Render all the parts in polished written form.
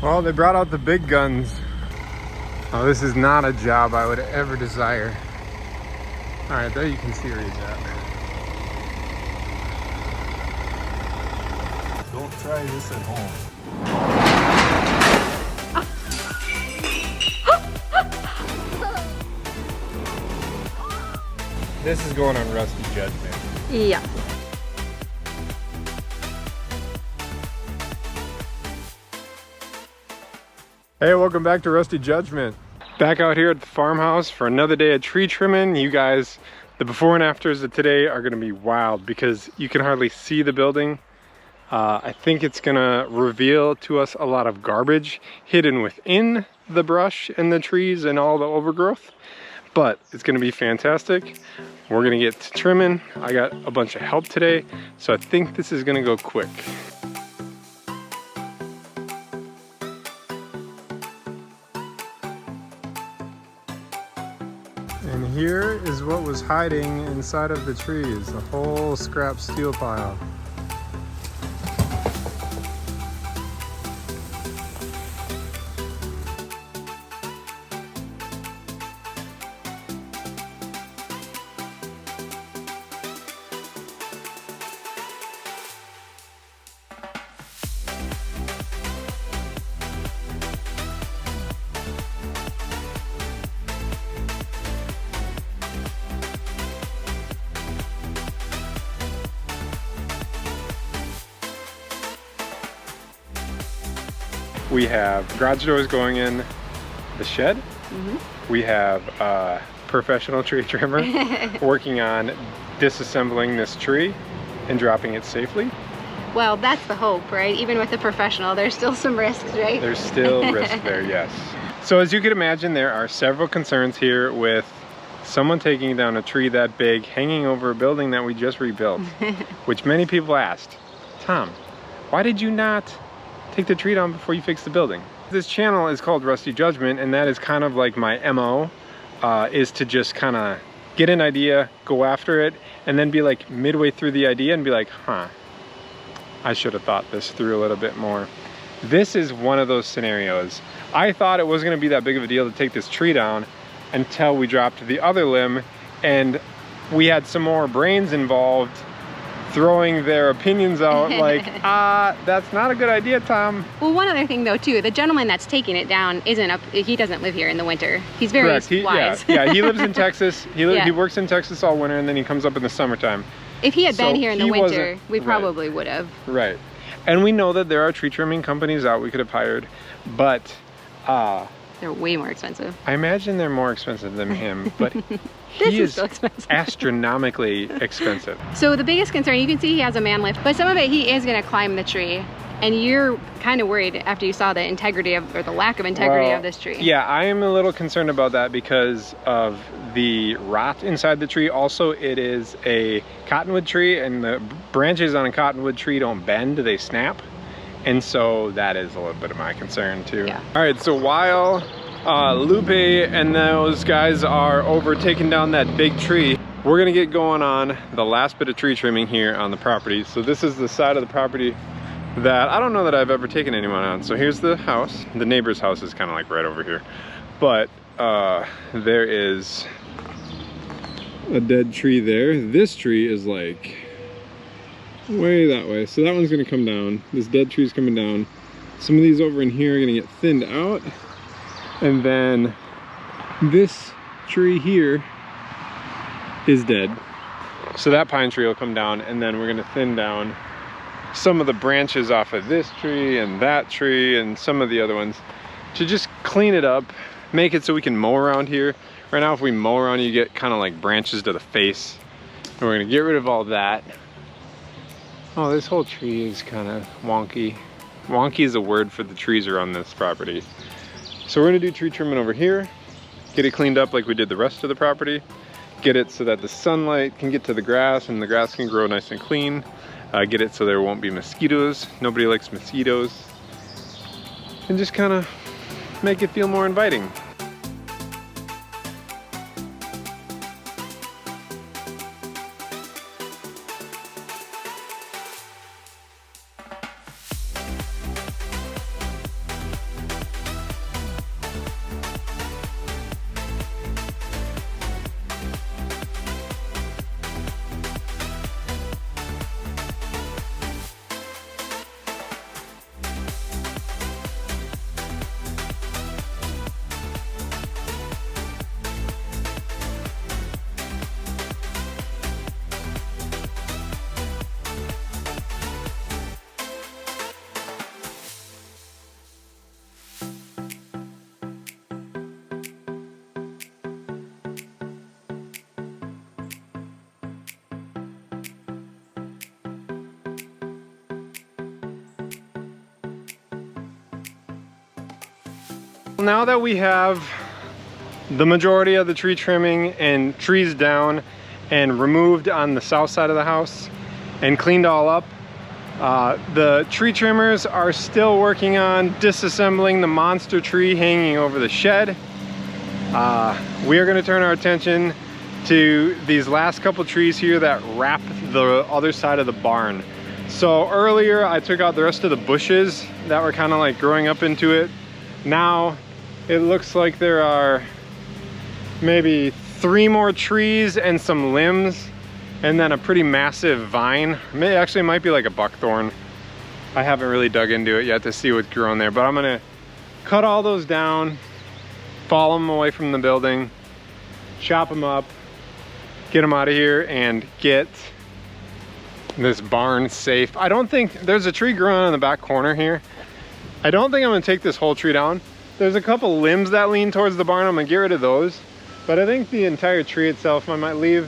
Well, they brought out the big guns. Oh, this is not a job I would ever desire. All right, there you can see where he's at. Don't try this at home. This is going on Rusty Judgment. Yeah. Hey, welcome back to Rusty Judgment. Back out here at the farmhouse for another day of tree trimming. You guys, the before and afters of today are gonna be wild because you can hardly see the building. I think it's gonna reveal to us a lot of garbage hidden within the brush and the trees and all the overgrowth, but it's gonna be fantastic. We're gonna get to trimming. I got a bunch of help today, so I think this is gonna go quick. And here is what was hiding inside of the trees, a whole scrap steel pile. We have garage doors going in the shed. We have a professional tree trimmer working on disassembling this tree and dropping it safely. Well, that's the hope, right? Even with the professional, there's still some risks, right? There's still risk there, yes. So as you can imagine, there are several concerns here with someone taking down a tree that big, hanging over a building that we just rebuilt, which many people asked, Tom, why did you not take the tree down before you fix the building? This channel is called Rusty Judgment, and that is kind of like my MO, is to just kind of get an idea, go after it, and then be like midway through the idea and be like, huh, I should have thought this through a little bit more. This is one of those scenarios. I thought it wasn't gonna be that big of a deal to take this tree down until we dropped the other limb, and we had some more brains involved throwing their opinions out like, that's not a good idea, Tom. Well, one other thing though too, the gentleman that's taking it down he doesn't live here in the winter. He's very wise. Yeah, he lives in Texas. He works in Texas all winter, and then he comes up in the summertime. If he had been here in the winter, we probably would have. Right. And we know that there are tree trimming companies out we could have hired, but they're way more expensive. I imagine they're more expensive than him, but he is astronomically expensive. So the biggest concern, you can see he has a man lift, but some of it he is gonna climb the tree. And you're kind of worried after you saw the integrity of, or the lack of integrity of this tree. Yeah, I am a little concerned about that because of the rot inside the tree. Also, it is a cottonwood tree, and the branches on a cottonwood tree don't bend, they snap. And so that is a little bit of my concern too. Yeah. All right, so while Lupe and those guys are over taking down that big tree, we're gonna get going on the last bit of tree trimming here on the property. So this is the side of the property that I don't know that I've ever taken anyone on. So here's the house. The neighbor's house is kind of like right over here. But there is a dead tree there. This tree is like way that way. So that one's gonna come down. This dead tree is coming down. Some of these over in here are gonna get thinned out. And then this tree here is dead. So that pine tree will come down, and then we're gonna thin down some of the branches off of this tree and that tree and some of the other ones to just clean it up, make it so we can mow around here. Right now, if we mow around, you get kind of like branches to the face. And we're gonna get rid of all that. Oh, this whole tree is kind of wonky. Wonky is a word for the trees around this property. So we're gonna do tree trimming over here, get it cleaned up like we did the rest of the property, get it so that the sunlight can get to the grass and the grass can grow nice and clean, get it so there won't be mosquitoes. Nobody likes mosquitoes. And just kind of make it feel more inviting. Now that we have the majority of the tree trimming and trees down and removed on the south side of the house and cleaned all up, the tree trimmers are still working on disassembling the monster tree hanging over the shed. We are going to turn our attention to these last couple trees here that wrap the other side of the barn. So earlier I took out the rest of the bushes that were kind of like growing up into it. Now it looks like there are maybe 3 more trees and some limbs, and then a pretty massive vine. Actually, it might be like a buckthorn. I haven't really dug into it yet to see what's growing there, but I'm gonna cut all those down, follow them away from the building, chop them up, get them out of here, and get this barn safe. I don't think there's a tree growing in the back corner here. I don't think I'm gonna take this whole tree down. There's a couple limbs that lean towards the barn. I'm gonna get rid of those, but I think the entire tree itself I might leave.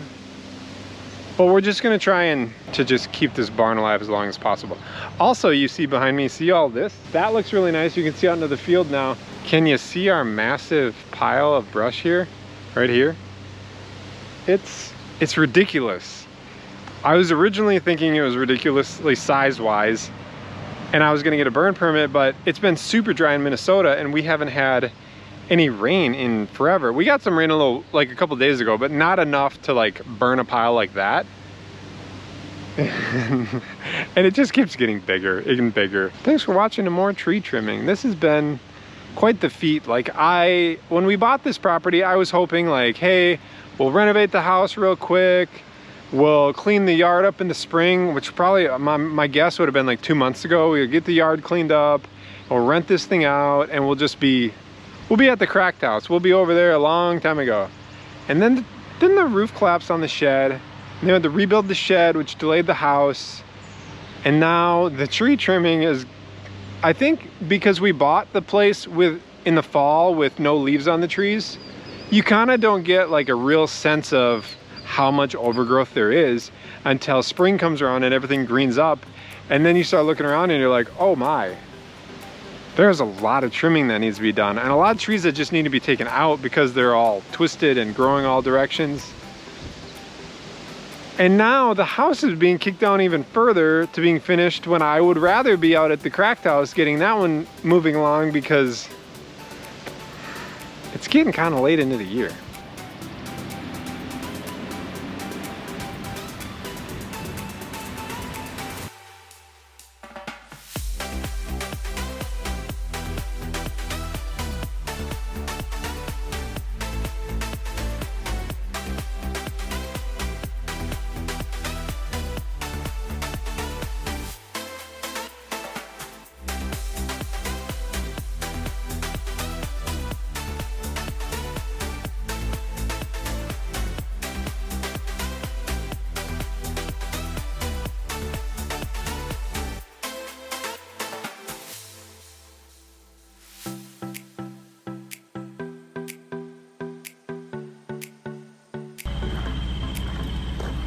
But we're just gonna try and to just keep this barn alive as long as possible. Also, you see behind me, see all this? That looks really nice. You can see out into the field now. Can you see our massive pile of brush here? Right here? It's ridiculous. I was originally thinking it was ridiculously size-wise, and I was gonna get a burn permit, but it's been super dry in Minnesota and we haven't had any rain in forever. We got some rain like a couple days ago, but not enough to like burn a pile like that. And it just keeps getting bigger and bigger. Thanks for watching more tree trimming. This has been quite the feat. Like when we bought this property, I was hoping like, hey, we'll renovate the house real quick. We'll clean the yard up in the spring, which probably my guess would have been like 2 months ago. We'll get the yard cleaned up, we'll rent this thing out, and we'll be at the cracked house. We'll be over there a long time ago. And then the roof collapsed on the shed. And they had to rebuild the shed, which delayed the house. And now the tree trimming is, I think because we bought the place in the fall with no leaves on the trees, you kind of don't get like a real sense of how much overgrowth there is until spring comes around and everything greens up. And then you start looking around and you're like, oh my, there's a lot of trimming that needs to be done, and a lot of trees that just need to be taken out because they're all twisted and growing all directions. And now the house is being kicked down even further to being finished, when I would rather be out at the cracked house getting that one moving along, because it's getting kind of late into the year.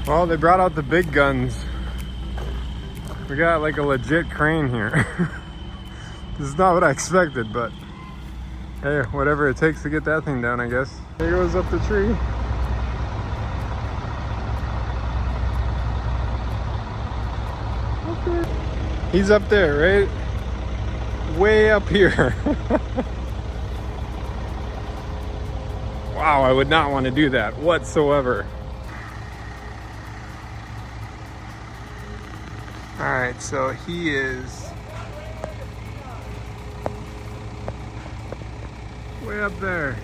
Well, they brought out the big guns. We got like a legit crane here. This is not what I expected, but hey, whatever it takes to get that thing down, I guess. There goes up the tree. Up there. He's up there, right? Way up here. Wow, I would not want to do that whatsoever. All right, so he is way up there.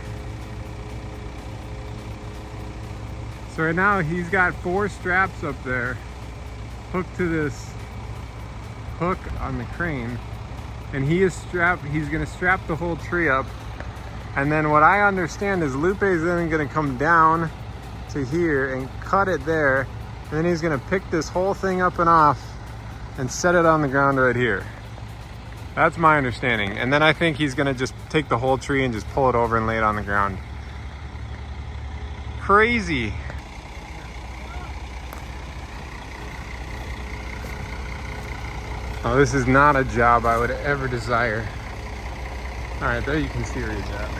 So right now he's got 4 straps up there hooked to this hook on the crane, and he's gonna strap the whole tree up. And then what I understand is Lupe is then gonna come down to here and cut it there, and then he's gonna pick this whole thing up and off and set it on the ground right here. That's my understanding. And then I think he's gonna just take the whole tree and just pull it over and lay it on the ground. Crazy. Oh, this is not a job I would ever desire. All right, there you can see where he's at.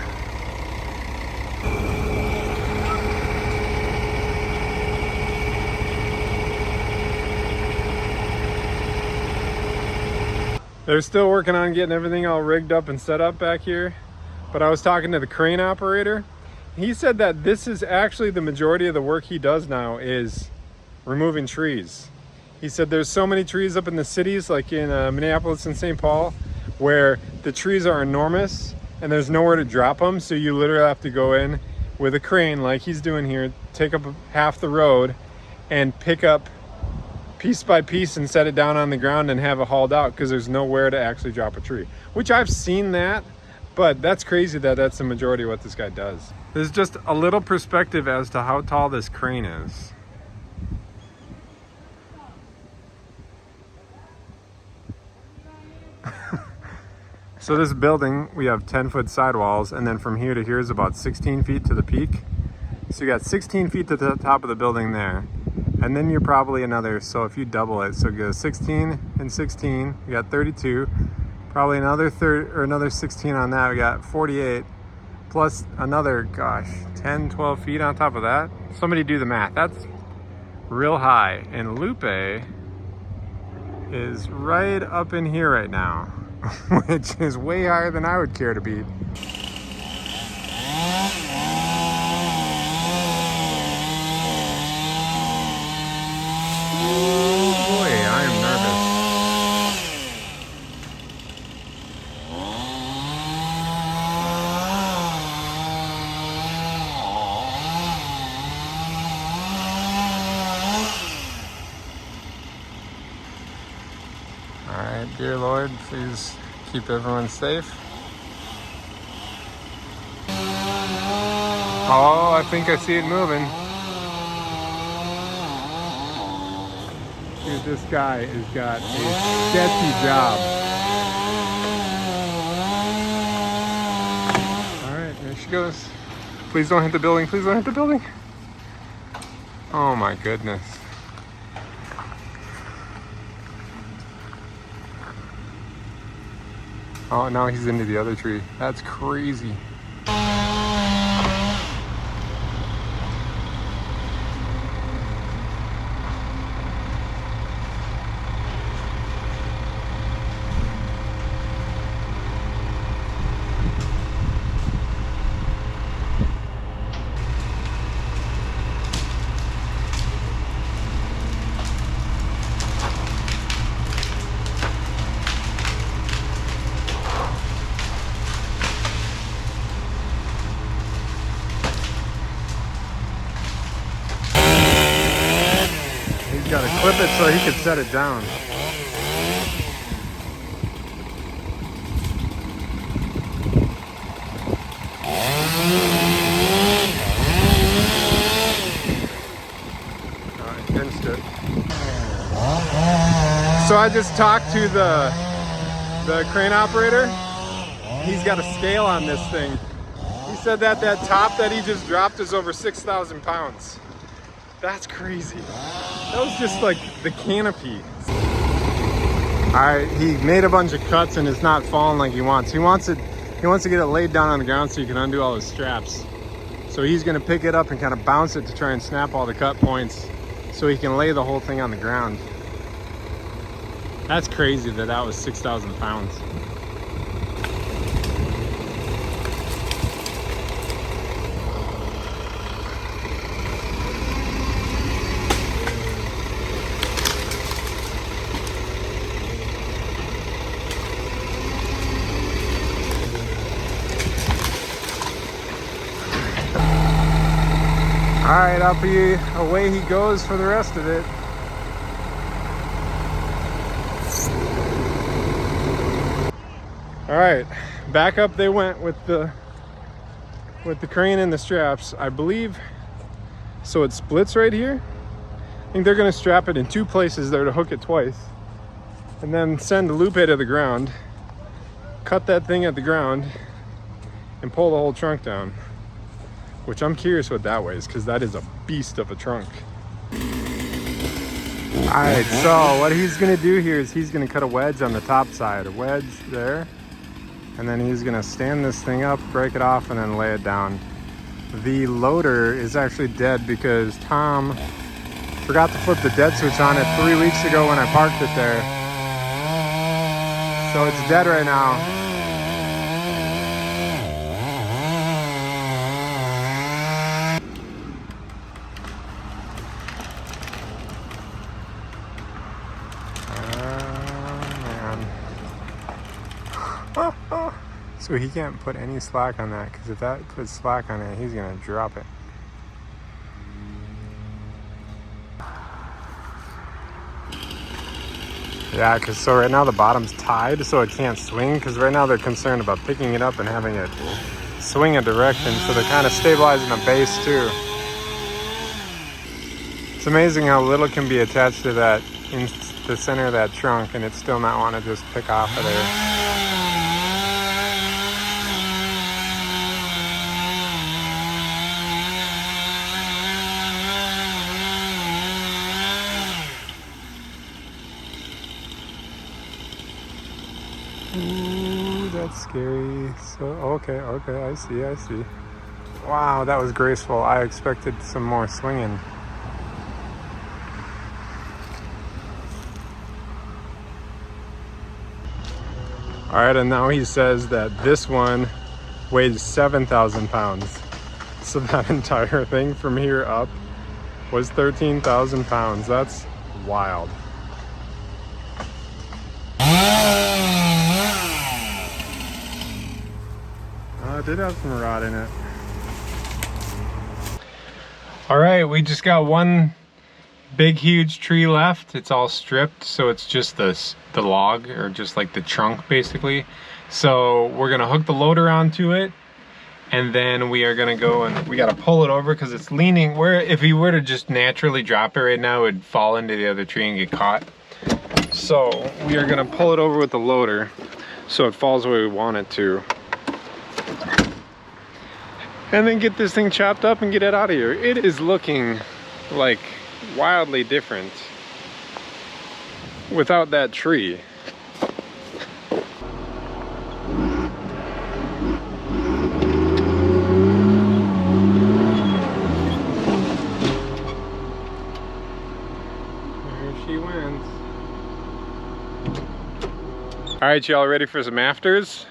They're still working on getting everything all rigged up and set up back here. But I was talking to the crane operator. He said that this is actually the majority of the work he does now is removing trees. He said there's so many trees up in the cities, like in Minneapolis and St. Paul, where the trees are enormous and there's nowhere to drop them. So you literally have to go in with a crane like he's doing here, take up half the road and pick up piece by piece and set it down on the ground and have it hauled out because there's nowhere to actually drop a tree. Which I've seen that, but that's crazy that that's the majority of what this guy does. There's just a little perspective as to how tall this crane is. So this building, we have 10-foot sidewalls, and then from here to here is about 16 feet to the peak. So you got 16 feet to the top of the building there. And then you're probably another, so if you double it, so go 16 and 16, you got 32. Probably another 16 on that, we got 48. Plus another, gosh, 10, 12 feet on top of that. Somebody do the math, that's real high. And Lupe is right up in here right now, which is way higher than I would care to be. Boy, I am nervous. All right, dear Lord, please keep everyone safe. Oh, I think I see it moving. Dude, this guy has got a sketchy job. All right, there she goes. Please don't hit the building. Please don't hit the building. Oh my goodness. Oh, now he's into the other tree. That's crazy. He's got to clip it so he can set it down. Against it. So I just talked to the crane operator. He's got a scale on this thing. He said that top that he just dropped is over 6,000 pounds. That's crazy. That was just like the canopy. All right, he made a bunch of cuts and it's not falling like he wants. He wants to get it laid down on the ground so he can undo all his straps. So he's gonna pick it up and kind of bounce it to try and snap all the cut points so he can lay the whole thing on the ground. That's crazy that was 6,000 pounds. All right, away he goes for the rest of it. All right, back up they went with the crane and the straps, I believe. So it splits right here. I think they're gonna strap it in two places there to hook it twice, and then send the Lupe to the ground, cut that thing at the ground, and pull the whole trunk down. Which I'm curious what that weighs, because that is a beast of a trunk. All right, so what he's gonna do here is he's gonna cut a wedge on the top side, a wedge there, and then he's gonna stand this thing up, break it off, and then lay it down. The loader is actually dead because Tom forgot to flip the dead switch on it 3 weeks ago when I parked it there. So it's dead right now. So he can't put any slack on that, because if that puts slack on it, he's gonna drop it. Yeah, because so right now the bottom's tied, so it can't swing, because right now they're concerned about picking it up and having it swing a direction, so they're kind of stabilizing the base too. It's amazing how little can be attached to that in the center of that trunk and it still not want to just pick off of there. Ooh, that's scary. So, okay, I see. Wow, that was graceful. I expected some more swinging. All right, and now he says that this one weighs 7,000 pounds. So that entire thing from here up was 13,000 pounds. That's wild. It did have some rot in it. All right, we just got one big huge tree left. It's all stripped, so it's just the log, or just like the trunk basically. So we're gonna hook the loader onto it, and then we are gonna go and we gotta pull it over because it's leaning. Where if he were to just naturally drop it right now, it would fall into the other tree and get caught. So we are gonna pull it over with the loader so it falls the way we want it to, and then get this thing chopped up and get it out of here. It is looking like wildly different without that tree. There she went. All right, y'all ready for some afters?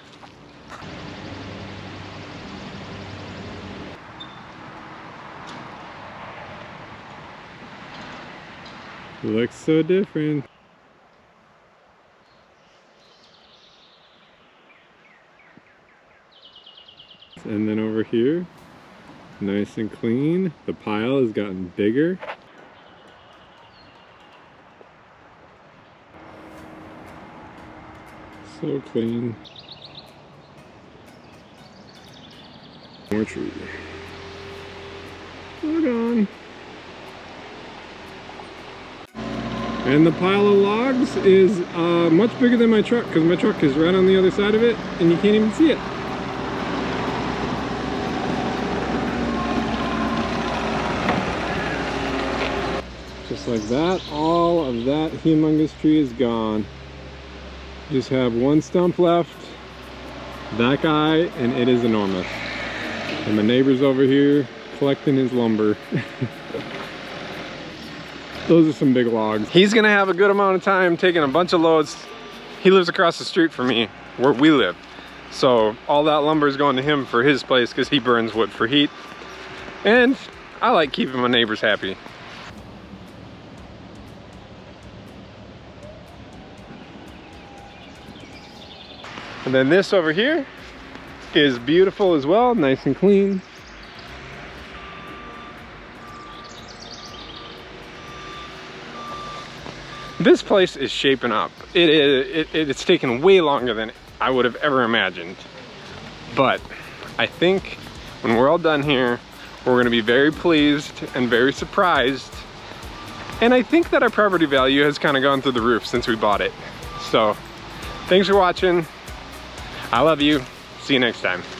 Looks so different. And then over here, nice and clean. The pile has gotten bigger. So clean. More tree. Hold on. And the pile of logs is much bigger than my truck, because my truck is right on the other side of it and you can't even see it. Just like that, all of that humongous tree is gone. Just have one stump left, that guy, and it is enormous. And my neighbor's over here collecting his lumber. Those are some big logs. He's gonna have a good amount of time taking a bunch of loads. He lives across the street from me, where we live. So all that lumber is going to him for his place because he burns wood for heat. And I like keeping my neighbors happy. And then this over here is beautiful as well, nice and clean. This place is shaping up. It's taken way longer than I would have ever imagined. But I think when we're all done here, we're gonna be very pleased and very surprised. And I think that our property value has kind of gone through the roof since we bought it. So thanks for watching. I love you. See you next time.